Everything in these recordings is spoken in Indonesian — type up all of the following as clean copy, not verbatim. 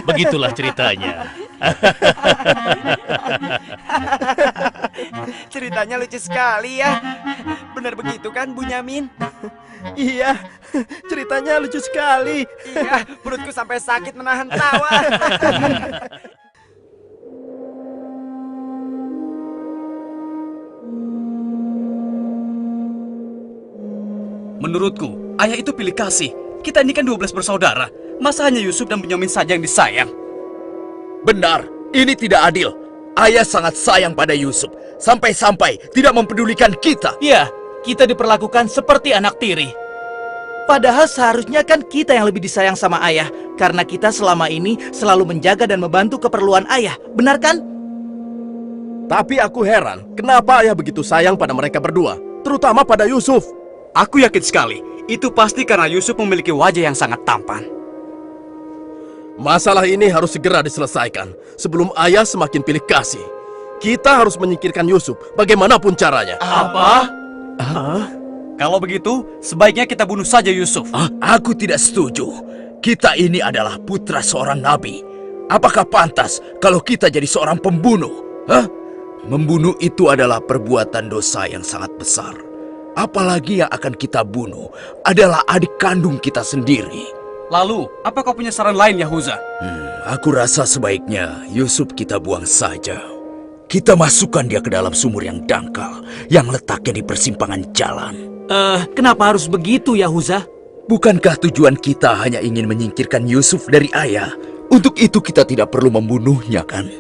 Begitulah ceritanya. Ceritanya lucu sekali ya. Benar begitu kan, Bunyamin? Iya, ceritanya lucu sekali. Iya, perutku sampai sakit menahan tawa. Menurutku, ayah itu pilih kasih. Kita ini kan 12 bersaudara. Masa hanya Yusuf dan Bunyamin saja yang disayang? Benar, ini tidak adil. Ayah sangat sayang pada Yusuf, sampai-sampai tidak mempedulikan kita. Iya, kita diperlakukan seperti anak tiri. Padahal seharusnya kan kita yang lebih disayang sama ayah, karena kita selama ini selalu menjaga dan membantu keperluan ayah. Benar kan? Tapi aku heran, kenapa ayah begitu sayang pada mereka berdua, terutama pada Yusuf. Aku yakin sekali, itu pasti karena Yusuf memiliki wajah yang sangat tampan. Masalah ini harus segera diselesaikan sebelum ayah semakin pilih kasih. Kita harus menyingkirkan Yusuf bagaimanapun caranya. Apa? Kalau begitu, sebaiknya kita bunuh saja Yusuf. Aku tidak setuju. Kita ini adalah putra seorang nabi. Apakah pantas kalau kita jadi seorang pembunuh? Membunuh itu adalah perbuatan dosa yang sangat besar. Apalagi yang akan kita bunuh adalah adik kandung kita sendiri. Lalu, apa kau punya saran lain, Yahuza? Aku rasa sebaiknya Yusuf kita buang saja. Kita masukkan dia ke dalam sumur yang dangkal, yang letaknya di persimpangan jalan. Kenapa harus begitu, Yahuza? Bukankah tujuan kita hanya ingin menyingkirkan Yusuf dari ayah? Untuk itu kita tidak perlu membunuhnya, kan?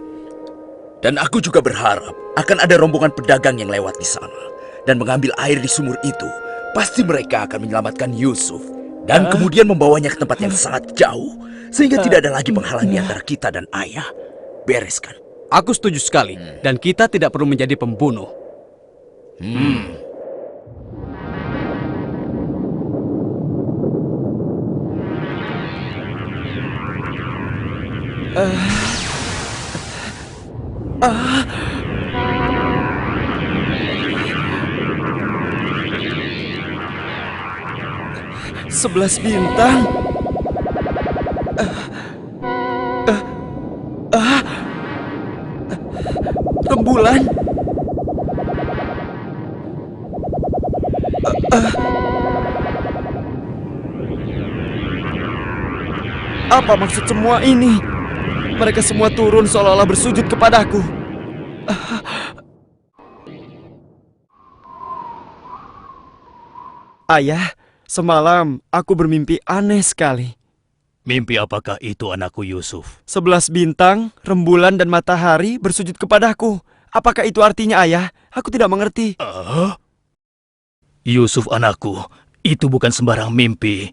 Dan aku juga berharap akan ada rombongan pedagang yang lewat di sana dan mengambil air di sumur itu. Pasti mereka akan menyelamatkan Yusuf dan kemudian membawanya ke tempat yang sangat jauh, sehingga tidak ada lagi penghalang di antara kita dan ayah. Beres kan? Aku setuju sekali, dan kita tidak perlu menjadi pembunuh. Sebelas bintang. Rembulan. Apa maksud semua ini? Mereka semua turun seolah-olah bersujud kepadaku. Ayah, semalam aku bermimpi aneh sekali. Mimpi apakah itu, anakku Yusuf? 11 bintang, rembulan, dan matahari bersujud kepadaku. Apakah itu artinya, ayah? Aku tidak mengerti. Yusuf anakku, itu bukan sembarang mimpi.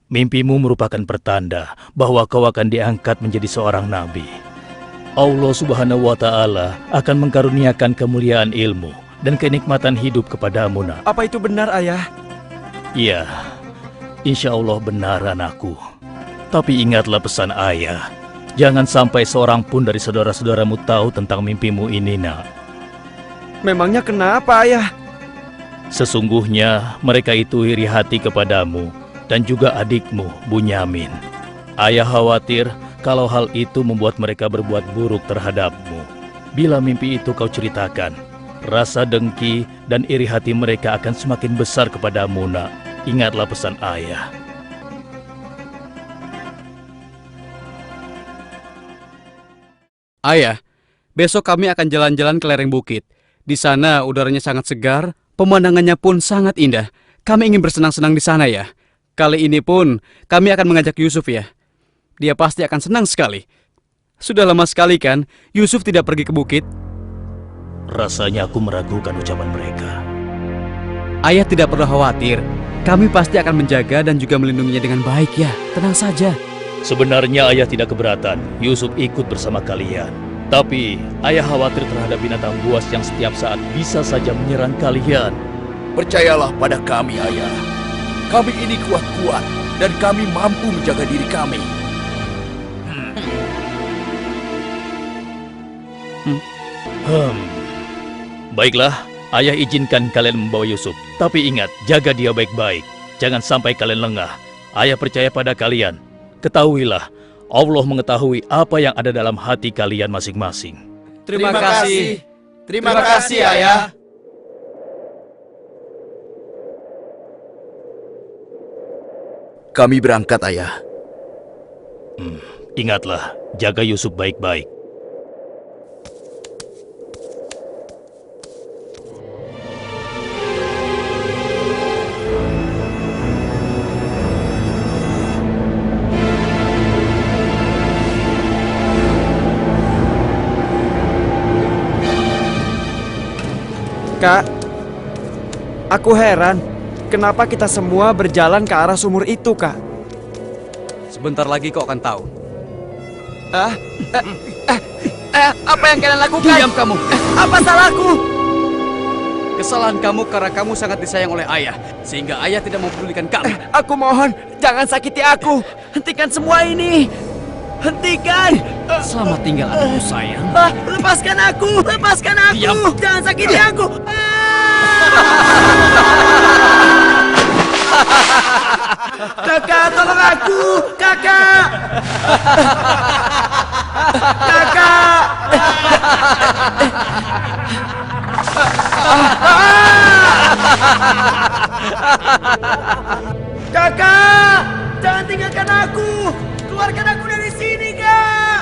Mimpimu merupakan pertanda bahwa kau akan diangkat menjadi seorang nabi. Allah Subhanahu wa Ta'ala akan mengkaruniakan kemuliaan ilmu dan kenikmatan hidup kepadamu, nak. Apa itu benar, ayah? Iya, insya Allah benar, anakku. Tapi ingatlah pesan ayah. Jangan sampai seorang pun dari saudara-saudaramu tahu tentang mimpimu ini, nak. Memangnya kenapa, ayah? Sesungguhnya mereka itu iri hati kepadamu dan juga adikmu, Bunyamin. Ayah khawatir kalau hal itu membuat mereka berbuat buruk terhadapmu. Bila mimpi itu kau ceritakan, rasa dengki dan iri hati mereka akan semakin besar kepadamu, nak. Ingatlah pesan ayah. Ayah, besok kami akan jalan-jalan ke lereng bukit. Di sana udaranya sangat segar, pemandangannya pun sangat indah. Kami ingin bersenang-senang di sana, ya. Kali ini pun kami akan mengajak Yusuf, ya. Dia pasti akan senang sekali. Sudah lama sekali kan Yusuf tidak pergi ke bukit. Rasanya aku meragukan ucapan mereka. Ayah tidak perlu khawatir. Kami pasti akan menjaga dan juga melindunginya dengan baik, ya. Tenang saja. Sebenarnya ayah tidak keberatan Yusuf ikut bersama kalian. Tapi ayah khawatir terhadap binatang buas yang setiap saat bisa saja menyerang kalian. Percayalah pada kami, ayah. Kami ini kuat-kuat dan kami mampu menjaga diri kami. Baiklah, ayah izinkan kalian membawa Yusuf. Tapi ingat, jaga dia baik-baik. Jangan sampai kalian lengah. Ayah percaya pada kalian. Ketahuilah, Allah mengetahui apa yang ada dalam hati kalian masing-masing. Terima kasih. Terima kasih, Ayah. Kami berangkat, Ayah. Ingatlah, jaga Yusuf baik-baik. Kak, aku heran. Kenapa kita semua berjalan ke arah sumur itu, Kak? Sebentar lagi kau akan tahu. Apa yang kalian lakukan? Diam kamu. Apa salahku? Kesalahan kamu karena kamu sangat disayang oleh ayah, sehingga ayah tidak mempedulikan kamu. Aku mohon, jangan sakiti aku. Hentikan semua ini. Hentikan. Selamat tinggal anakku sayang. Lepaskan aku. Lepaskan aku. Diam. Jangan sakiti aku. Kakak, tolong aku. Kakak. Kakak. Kakak, jangan tinggalkan aku. Keluarkan aku dari sini, Kak.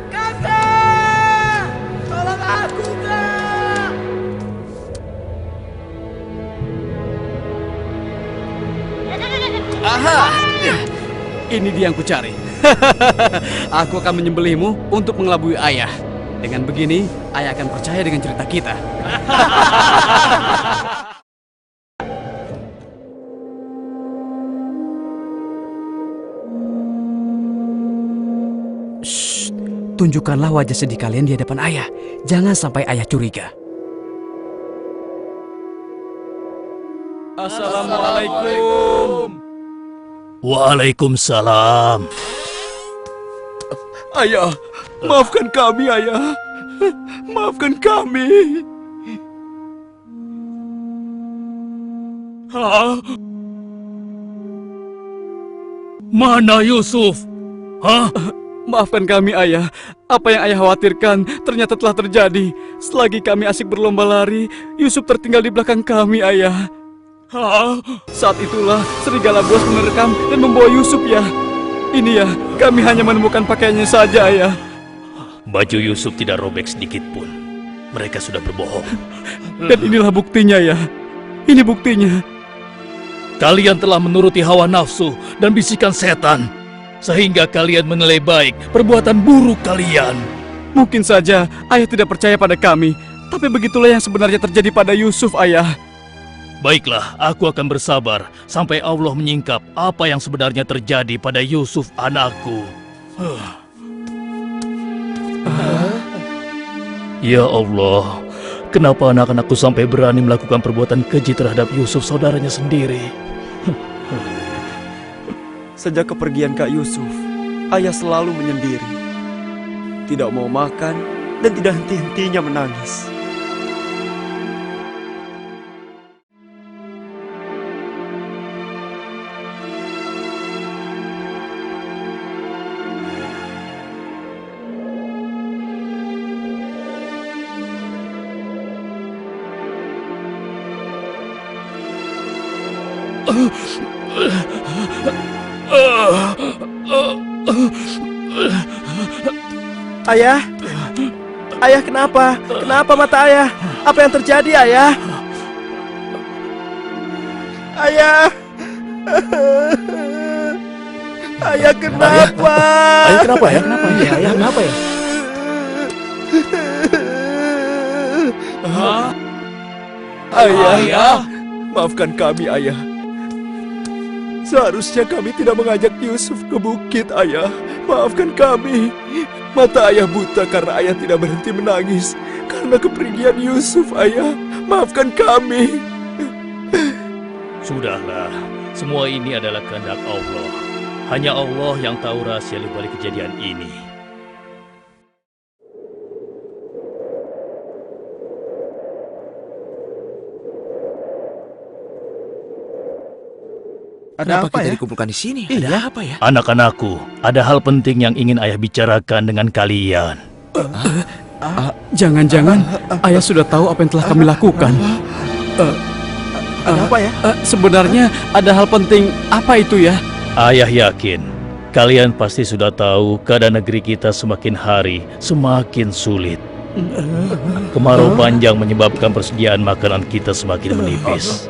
Kakak, tolong aku, Kak. Aha! Ini dia yang kucari. Aku akan menyembelihmu untuk mengelabui ayah. Dengan begini, ayah akan percaya dengan cerita kita. Shh, tunjukkanlah wajah sedih kalian di hadapan ayah. Jangan sampai ayah curiga. Assalamualaikum. Waalaikumsalam. Ayah, maafkan kami, Ayah. Maafkan kami. Hah? Mana Yusuf? Hah? Maafkan kami, ayah. Apa yang ayah khawatirkan ternyata telah terjadi. Selagi kami asik berlomba lari, Yusuf tertinggal di belakang kami, ayah. Saat itulah serigala buas menerkam dan membawa Yusuf, ya. Ini ya, kami hanya menemukan pakaiannya saja, ayah. Baju Yusuf tidak robek sedikit pun. Mereka sudah berbohong. Dan inilah buktinya, ya. Ini buktinya. Kalian telah menuruti hawa nafsu dan bisikan setan, sehingga kalian menilai baik perbuatan buruk kalian. Mungkin saja ayah tidak percaya pada kami, tapi begitulah yang sebenarnya terjadi pada Yusuf, ayah. Baiklah, aku akan bersabar sampai Allah menyingkap apa yang sebenarnya terjadi pada Yusuf anakku. Ya Allah, kenapa anak-anakku sampai berani melakukan perbuatan keji terhadap Yusuf saudaranya sendiri? Sejak kepergian Kak Yusuf, ayah selalu menyendiri. Tidak mau makan dan tidak henti-hentinya menangis. Ayah? Ayah kenapa? Kenapa mata ayah? Apa yang terjadi, ayah? Ayah! Ayah kenapa? Ayah kenapa ya? Kenapa ya? Ayah kenapa ya? Ayah, maafkan kami, ayah. Seharusnya kami tidak mengajak Yusuf ke bukit, ayah. Maafkan kami. Mata ayah buta karena ayah tidak berhenti menangis karena kepergian Yusuf, ayah. Maafkan kami. Sudahlah, semua ini adalah kehendak Allah. Hanya Allah yang tahu rahasia di balik kejadian ini. Ada Kenapa apa kita ya? dikumpulkan di sini? Ada apa ya? Anak-anakku, ada hal penting yang ingin ayah bicarakan dengan kalian. Jangan-jangan ayah sudah tahu apa yang telah kami lakukan. Ada apa ya? Sebenarnya ada hal penting apa itu ya? Ayah yakin, kalian pasti sudah tahu keadaan negeri kita semakin hari semakin sulit. Kemarau panjang menyebabkan persediaan makanan kita semakin menipis.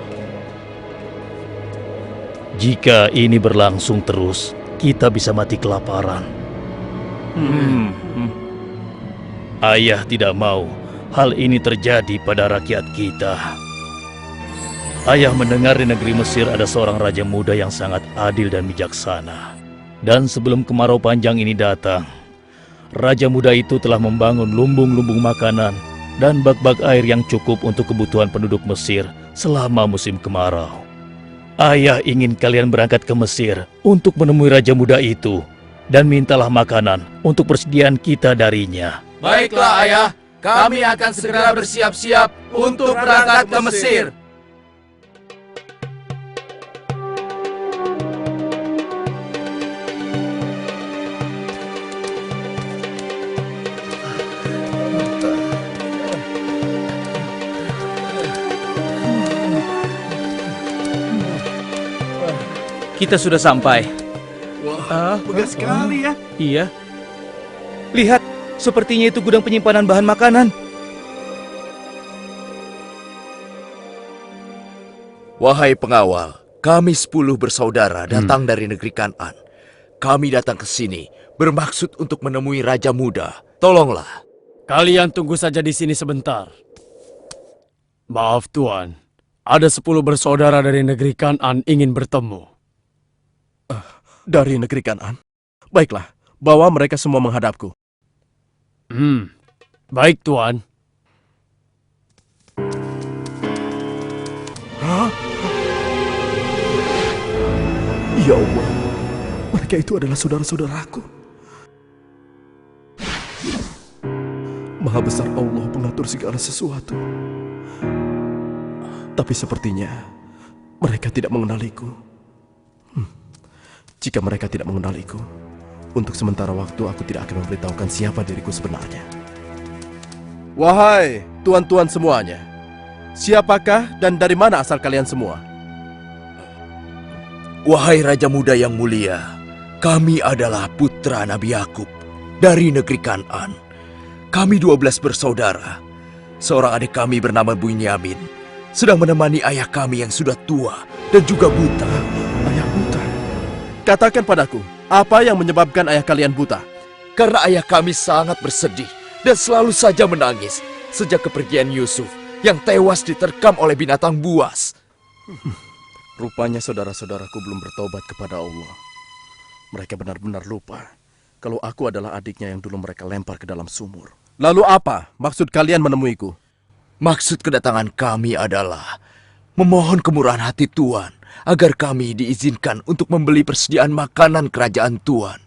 Jika ini berlangsung terus, kita bisa mati kelaparan. Ayah tidak mau hal ini terjadi pada rakyat kita. Ayah mendengar di negeri Mesir ada seorang raja muda yang sangat adil dan bijaksana. Dan sebelum kemarau panjang ini datang, raja muda itu telah membangun lumbung-lumbung makanan dan bak-bak air yang cukup untuk kebutuhan penduduk Mesir selama musim kemarau. Ayah ingin kalian berangkat ke Mesir untuk menemui raja muda itu dan mintalah makanan untuk persediaan kita darinya. Baiklah ayah, kami akan segera bersiap-siap untuk berangkat ke Mesir. Kita sudah sampai. Megah sekali ya. Iya. Lihat, sepertinya itu gudang penyimpanan bahan makanan. Wahai pengawal, kami 10 bersaudara datang dari negeri Kan'an. Kami datang ke sini bermaksud untuk menemui Raja Muda. Tolonglah. Kalian tunggu saja di sini sebentar. Maaf Tuan, ada 10 bersaudara dari negeri Kan'an ingin bertemu. Dari negeri Kan'an. Baiklah, bawa mereka semua menghadapku. Baik Tuan. Ya Allah, mereka itu adalah saudara-saudaraku. Maha besar Allah pengatur segala sesuatu. Tapi sepertinya mereka tidak mengenaliku. Jika mereka tidak mengenaliku, untuk sementara waktu aku tidak akan memberitahukan siapa diriku sebenarnya. Wahai tuan-tuan semuanya, siapakah dan dari mana asal kalian semua? Wahai Raja Muda yang mulia, kami adalah putra Nabi Yakub dari negeri Kan'an. Kami 12 bersaudara. Seorang adik kami bernama Bunyamin sedang menemani ayah kami yang sudah tua dan juga buta. Ayah buta. Katakan padaku, apa yang menyebabkan ayah kalian buta? Karena ayah kami sangat bersedih dan selalu saja menangis sejak kepergian Yusuf yang tewas diterkam oleh binatang buas. Rupanya saudara-saudaraku belum bertobat kepada Allah. Mereka benar-benar lupa kalau aku adalah adiknya yang dulu mereka lempar ke dalam sumur. Lalu apa maksud kalian menemuiku? Maksud kedatangan kami adalah memohon kemurahan hati Tuan agar kami diizinkan untuk membeli persediaan makanan kerajaan Tuan.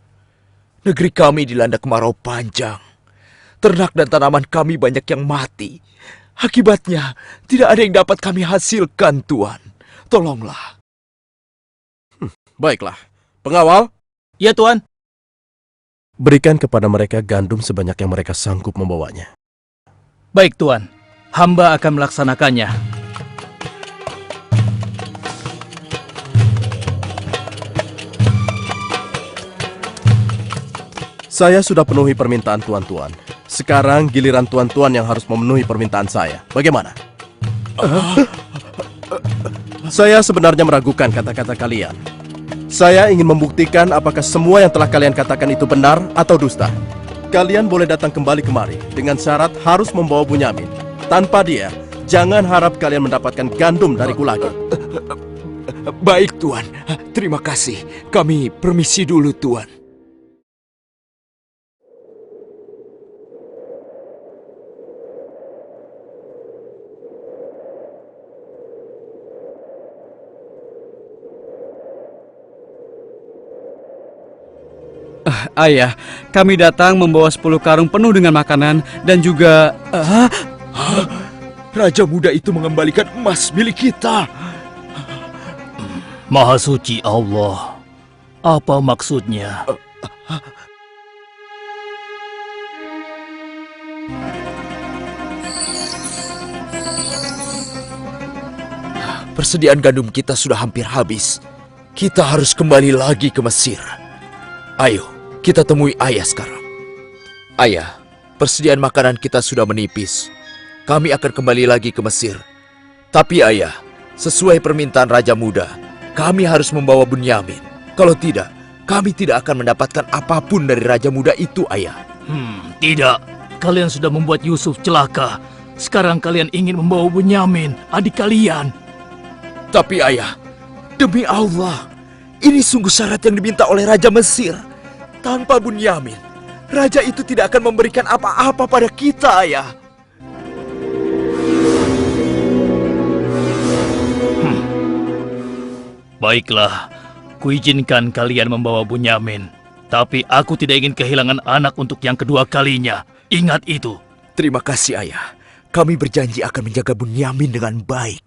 Negeri kami dilanda kemarau panjang. Ternak dan tanaman kami banyak yang mati. Akibatnya tidak ada yang dapat kami hasilkan, Tuan. Tolonglah. Baiklah, pengawal, Ya Tuan. berikan kepada mereka gandum sebanyak yang mereka sanggup membawanya. Baik Tuan, hamba akan melaksanakannya. Saya sudah penuhi permintaan tuan-tuan. Sekarang giliran tuan-tuan yang harus memenuhi permintaan saya. Bagaimana? Saya sebenarnya meragukan kata-kata kalian. Saya ingin membuktikan apakah semua yang telah kalian katakan itu benar atau dusta. Kalian boleh datang kembali kemari dengan syarat harus membawa Bunyamin. Tanpa dia, jangan harap kalian mendapatkan gandum dariku lagi. Baik, Tuan. Terima kasih. Kami permisi dulu, Tuan. Ayah, kami datang membawa 10 karung penuh dengan makanan dan juga... Raja muda itu mengembalikan emas milik kita. Maha suci Allah. Apa maksudnya? Persediaan gandum kita sudah hampir habis. Kita harus kembali lagi ke Mesir. Ayo, kita temui ayah sekarang. Ayah, persediaan makanan kita sudah menipis. Kami akan kembali lagi ke Mesir. Tapi ayah, sesuai permintaan Raja Muda, kami harus membawa Bunyamin. Kalau tidak, kami tidak akan mendapatkan apapun dari Raja Muda itu, ayah. Tidak. Kalian sudah membuat Yusuf celaka. Sekarang kalian ingin membawa Bunyamin, adik kalian. Tapi ayah, demi Allah, ini sungguh syarat yang diminta oleh Raja Mesir. Tanpa Bunyamin, Raja itu tidak akan memberikan apa-apa pada kita, ayah. Baiklah, kuizinkan kalian membawa Bunyamin. Tapi aku tidak ingin kehilangan anak untuk yang kedua kalinya. Ingat itu. Terima kasih, ayah. Kami berjanji akan menjaga Bunyamin dengan baik.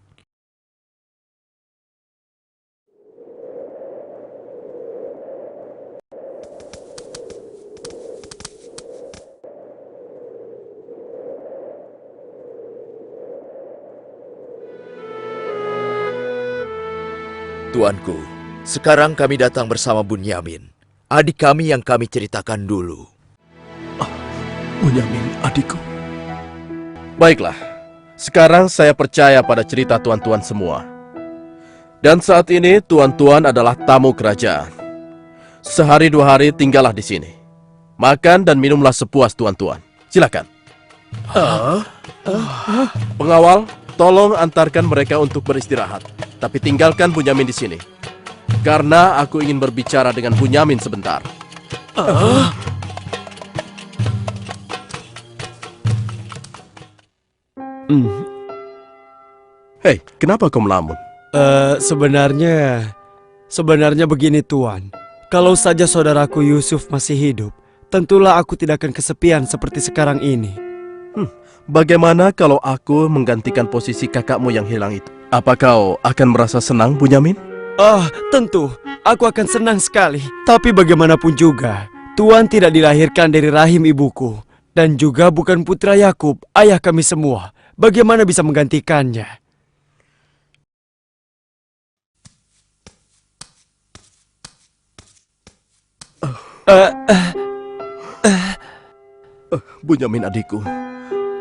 Tuanku, sekarang kami datang bersama Bunyamin, adik kami yang kami ceritakan dulu. Bunyamin, adikku. Baiklah, sekarang saya percaya pada cerita tuan-tuan semua. Dan saat ini tuan-tuan adalah tamu kerajaan. Sehari 2 hari tinggallah di sini. Makan dan minumlah sepuas tuan-tuan. Silakan. Pengawal, tolong antarkan mereka untuk beristirahat. Tapi tinggalkan Bunyamin di sini. Karena aku ingin berbicara dengan Bunyamin sebentar. Hei, kenapa kau melamun? Sebenarnya begini Tuan. Kalau saja saudaraku Yusuf masih hidup, tentulah aku tidak akan kesepian seperti sekarang ini. Bagaimana kalau aku menggantikan posisi kakakmu yang hilang itu? Apa kau akan merasa senang, Bunyamin? Tentu. Aku akan senang sekali. Tapi bagaimanapun juga, Tuan tidak dilahirkan dari rahim ibuku. Dan juga bukan putra Yakub, ayah kami semua. Bagaimana bisa menggantikannya? Bunyamin adikku,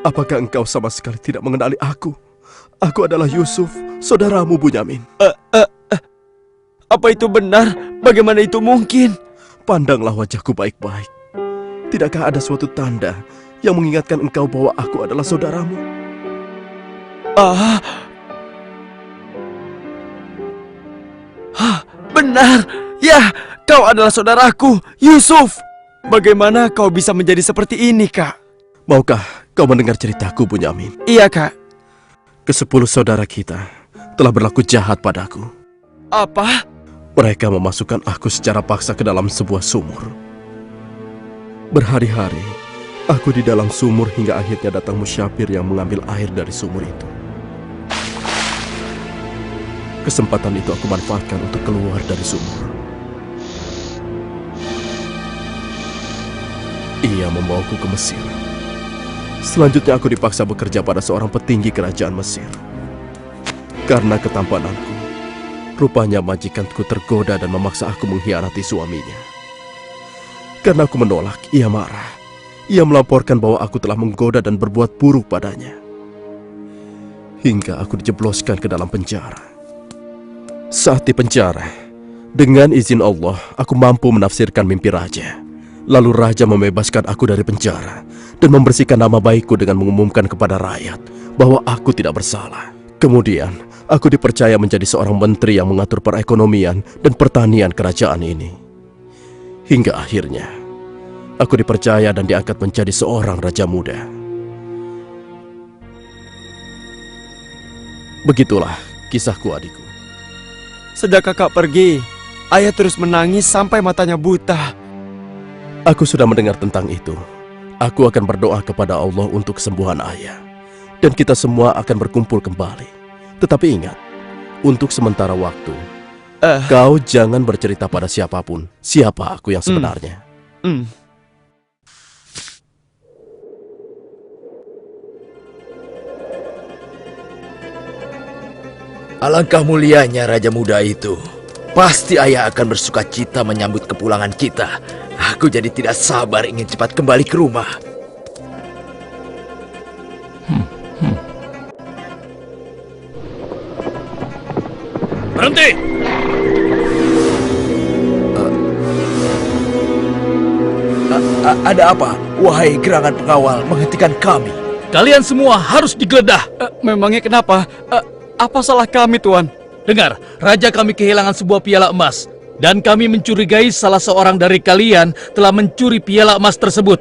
apakah engkau sama sekali tidak mengenali aku? Aku adalah Yusuf, saudaramu Bunyamin. Apa itu benar? Bagaimana itu mungkin? Pandanglah wajahku baik-baik. Tidakkah ada suatu tanda yang mengingatkan engkau bahwa aku adalah saudaramu? Benar. Ya, kau adalah saudaraku, Yusuf. Bagaimana kau bisa menjadi seperti ini, Kak? Maukah kau mendengar ceritaku, Bunyamin? Iya, Kak. Ke-10 saudara kita telah berlaku jahat padaku. Apa? Mereka memasukkan aku secara paksa ke dalam sebuah sumur. Berhari-hari, aku di dalam sumur hingga akhirnya datang musyafir yang mengambil air dari sumur itu. Kesempatan itu aku manfaatkan untuk keluar dari sumur. Ia membawaku ke Mesir. Selanjutnya aku dipaksa bekerja pada seorang petinggi kerajaan Mesir. Karena ketampananku, rupanya majikanku tergoda dan memaksa aku mengkhianati suaminya. Karena aku menolak, ia marah. Ia melaporkan bahwa aku telah menggoda dan berbuat buruk padanya. Hingga aku dijebloskan ke dalam penjara. Saat di penjara, dengan izin Allah, aku mampu menafsirkan mimpi raja. Lalu raja membebaskan aku dari penjara dan membersihkan nama baikku dengan mengumumkan kepada rakyat bahwa aku tidak bersalah. Kemudian, aku dipercaya menjadi seorang menteri yang mengatur perekonomian dan pertanian kerajaan ini. Hingga akhirnya, aku dipercaya dan diangkat menjadi seorang raja muda. Begitulah kisahku, adikku. Sejak kakak pergi, ayah terus menangis sampai matanya buta. Aku sudah mendengar tentang itu. Aku akan berdoa kepada Allah untuk kesembuhan ayah. Dan kita semua akan berkumpul kembali. Tetapi ingat, untuk sementara waktu, Kau jangan bercerita pada siapapun siapa aku yang sebenarnya. Alangkah mulianya Raja Muda itu. Pasti ayah akan bersuka cita menyambut kepulangan kita. Aku jadi tidak sabar ingin cepat kembali ke rumah. Berhenti! Ada apa? Wahai gerangan pengawal menghentikan kami. Kalian semua harus digeledah. Memangnya kenapa? Apa salah kami, Tuan? Dengar, raja kami kehilangan sebuah piala emas. Dan kami mencurigai salah seorang dari kalian telah mencuri piala emas tersebut.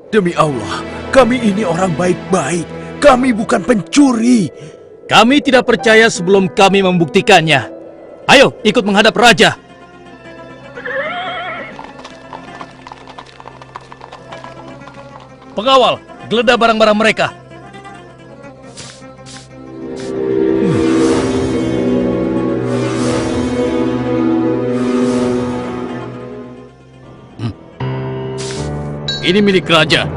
Demi Allah, kami ini orang baik-baik. Kami bukan pencuri. Kami tidak percaya sebelum kami membuktikannya. Ayo, ikut menghadap raja. Pengawal, geledah barang-barang mereka. Ini milik raja.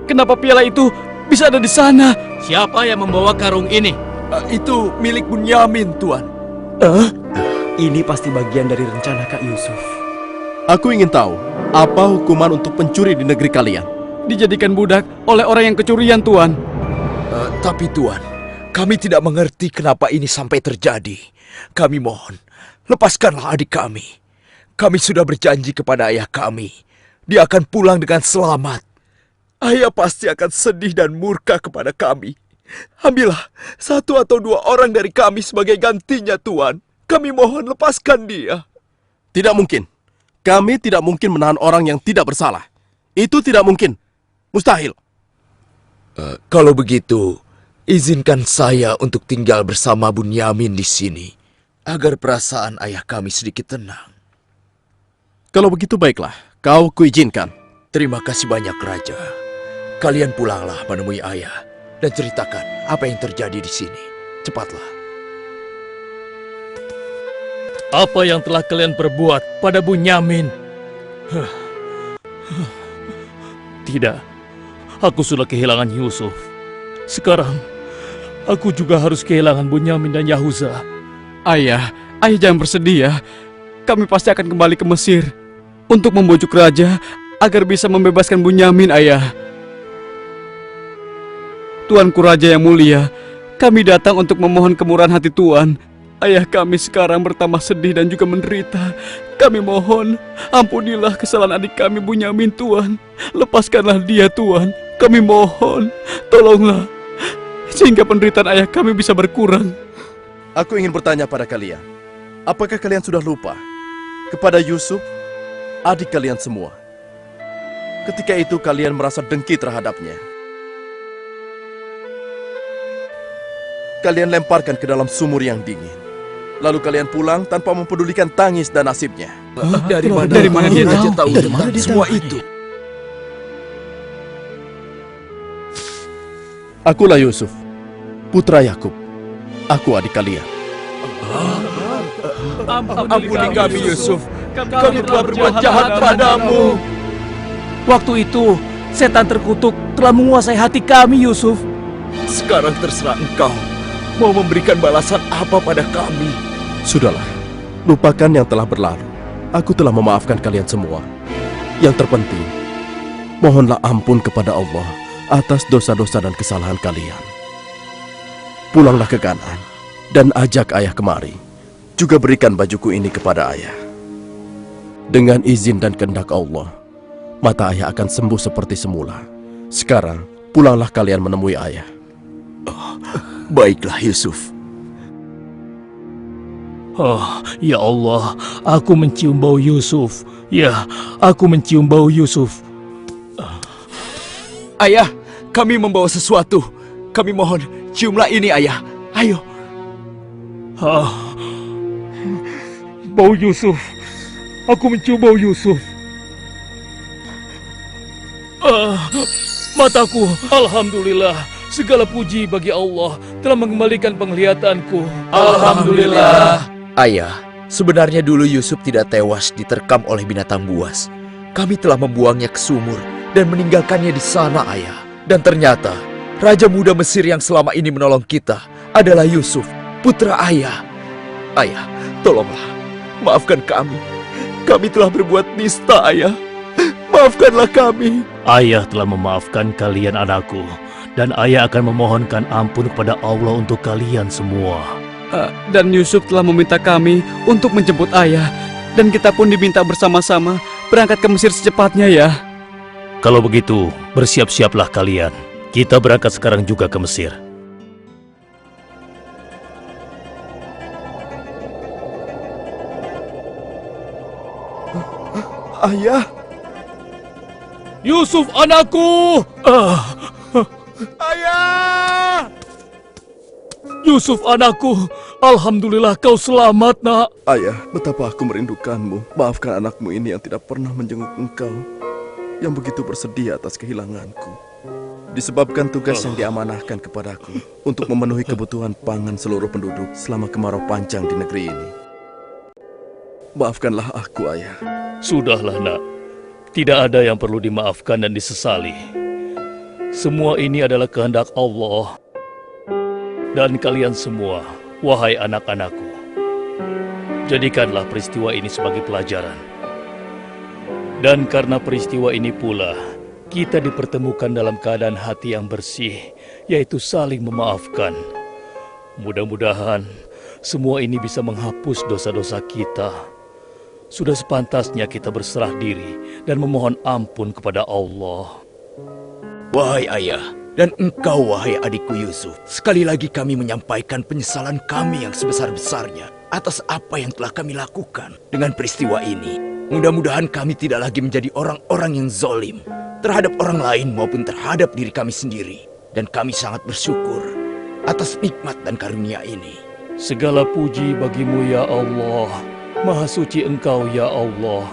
Kenapa piala itu bisa ada di sana? Siapa yang membawa karung ini? Itu milik Bunyamin, Tuan. Ini pasti bagian dari rencana Kak Yusuf. Aku ingin tahu apa hukuman untuk pencuri di negeri kalian. Dijadikan budak oleh orang yang kecurian, Tuan. Tapi Tuan, kami tidak mengerti kenapa ini sampai terjadi. Kami mohon, lepaskanlah adik kami. Kami sudah berjanji kepada ayah kami. Dia akan pulang dengan selamat. Ayah pasti akan sedih dan murka kepada kami. Ambillah 1 atau 2 orang dari kami sebagai gantinya, Tuan. Kami mohon lepaskan dia. Tidak mungkin. Kami tidak mungkin menahan orang yang tidak bersalah. Itu tidak mungkin. Mustahil. Kalau begitu, izinkan saya untuk tinggal bersama Bunyamin di sini. Agar perasaan ayah kami sedikit tenang. Kalau begitu baiklah, kau kuizinkan. Terima kasih banyak, Raja. Kalian pulanglah menemui ayah dan ceritakan apa yang terjadi di sini. Cepatlah. Apa yang telah kalian perbuat pada Bunyamin? Tidak, aku sudah kehilangan Yusuf. Sekarang, aku juga harus kehilangan Bunyamin dan Yahuza. Ayah jangan bersedih ya. Kami pasti akan kembali ke Mesir untuk membujuk raja agar bisa membebaskan Bunyamin, ayah. Tuanku Raja yang mulia, kami datang untuk memohon kemurahan hati Tuan. Ayah kami sekarang bertambah sedih dan juga menderita. Kami mohon, ampunilah kesalahan adik kami Bunyamin, Tuan. Lepaskanlah dia, Tuan. Kami mohon, tolonglah, sehingga penderitaan ayah kami bisa berkurang. Aku ingin bertanya pada kalian. Apakah kalian sudah lupa kepada Yusuf, adik kalian semua? Ketika itu kalian merasa dengki terhadapnya. Kalian lemparkan ke dalam sumur yang dingin. Lalu kalian pulang tanpa mempedulikan tangis dan nasibnya. Dari mana dia tahu tentang semua itu? Akulah Yusuf, putra Yakub. Aku adik kalian. Ampuni kami, Yusuf. Kami telah berbuat jahat padamu. Waktu itu, setan terkutuk telah menguasai hati kami, Yusuf. Sekarang terserah engkau. Mau memberikan balasan apa pada kami? Sudahlah, lupakan yang telah berlalu. Aku telah memaafkan kalian semua. Yang terpenting, mohonlah ampun kepada Allah atas dosa-dosa dan kesalahan kalian. Pulanglah ke Kanaan dan ajak ayah kemari. Juga berikan bajuku ini kepada ayah. Dengan izin dan kehendak Allah, mata ayah akan sembuh seperti semula. Sekarang, pulanglah kalian menemui ayah. Baiklah, Yusuf. Oh, ya Allah, aku mencium bau Yusuf. Ya, aku mencium bau Yusuf. Ayah, kami membawa sesuatu. Kami mohon, ciumlah ini, ayah. Ayo. Bau Yusuf. Aku mencium bau Yusuf. Mataku, alhamdulillah, Segala puji bagi Allah telah mengembalikan penglihatanku. Alhamdulillah. Ayah, sebenarnya dulu Yusuf tidak tewas diterkam oleh binatang buas. Kami telah membuangnya ke sumur dan meninggalkannya di sana, Ayah. Dan ternyata, Raja Muda Mesir yang selama ini menolong kita adalah Yusuf, putra Ayah. Ayah, tolonglah, maafkan kami. Kami telah berbuat nista, Ayah. Maafkanlah kami. Ayah telah memaafkan kalian anakku, dan ayah akan memohonkan ampun kepada Allah untuk kalian semua. Dan Yusuf telah meminta kami untuk menjemput ayah. Dan kita pun diminta bersama-sama berangkat ke Mesir secepatnya ya. Kalau begitu, bersiap-siaplah kalian. Kita berangkat sekarang juga ke Mesir. Ayah, Yusuf anakku! ayah! Yusuf anakku! Alhamdulillah kau selamat, nak. Ayah, betapa aku merindukanmu. Maafkan anakmu ini yang tidak pernah menjenguk engkau, yang begitu bersedih atas kehilanganku. Disebabkan tugas yang diamanahkan kepadaku untuk memenuhi kebutuhan pangan seluruh penduduk selama kemarau panjang di negeri ini. Maafkanlah aku, ayah. Sudahlah, nak. Tidak ada yang perlu dimaafkan dan disesali. Semua ini adalah kehendak Allah. Dan kalian semua, wahai anak-anakku, jadikanlah peristiwa ini sebagai pelajaran. Dan karena peristiwa ini pula, kita dipertemukan dalam keadaan hati yang bersih, yaitu saling memaafkan. Mudah-mudahan semua ini bisa menghapus dosa-dosa kita. Sudah sepantasnya kita berserah diri dan memohon ampun kepada Allah. Wahai ayah, dan engkau wahai adikku Yusuf, sekali lagi kami menyampaikan penyesalan kami yang sebesar-besarnya atas apa yang telah kami lakukan dengan peristiwa ini. Mudah-mudahan kami tidak lagi menjadi orang-orang yang zalim terhadap orang lain maupun terhadap diri kami sendiri. Dan kami sangat bersyukur atas nikmat dan karunia ini. Segala puji bagimu ya Allah. Maha suci Engkau ya Allah.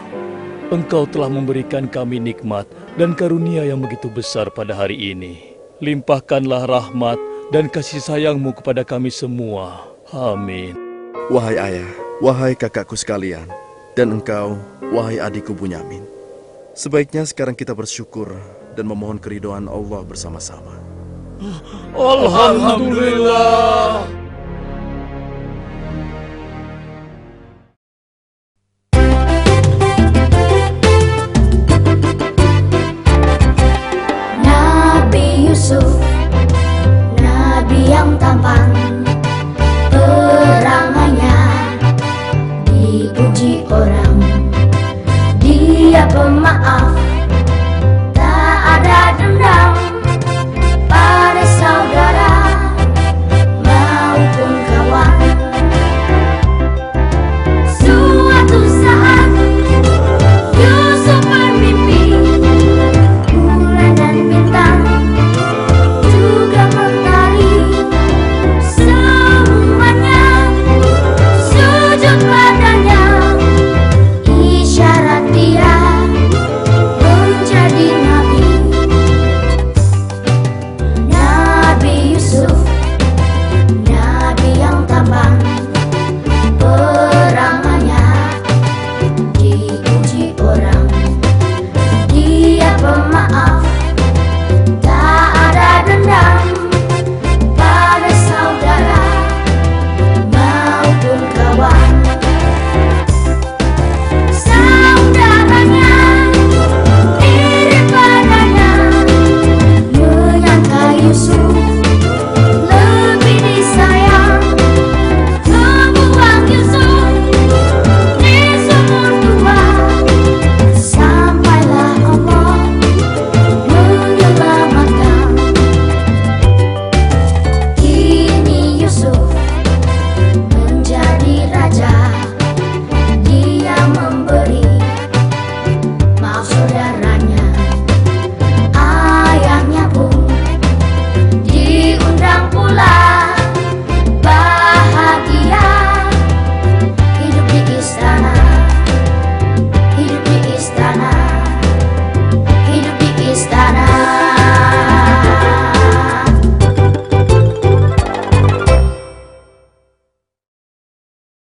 Engkau telah memberikan kami nikmat dan karunia yang begitu besar pada hari ini. Limpahkanlah rahmat dan kasih sayang-Mu kepada kami semua. Amin. Wahai ayah, wahai kakakku sekalian, dan engkau, wahai adikku Bunyamin. Sebaiknya sekarang kita bersyukur dan memohon keridhaan Allah bersama-sama. Alhamdulillah.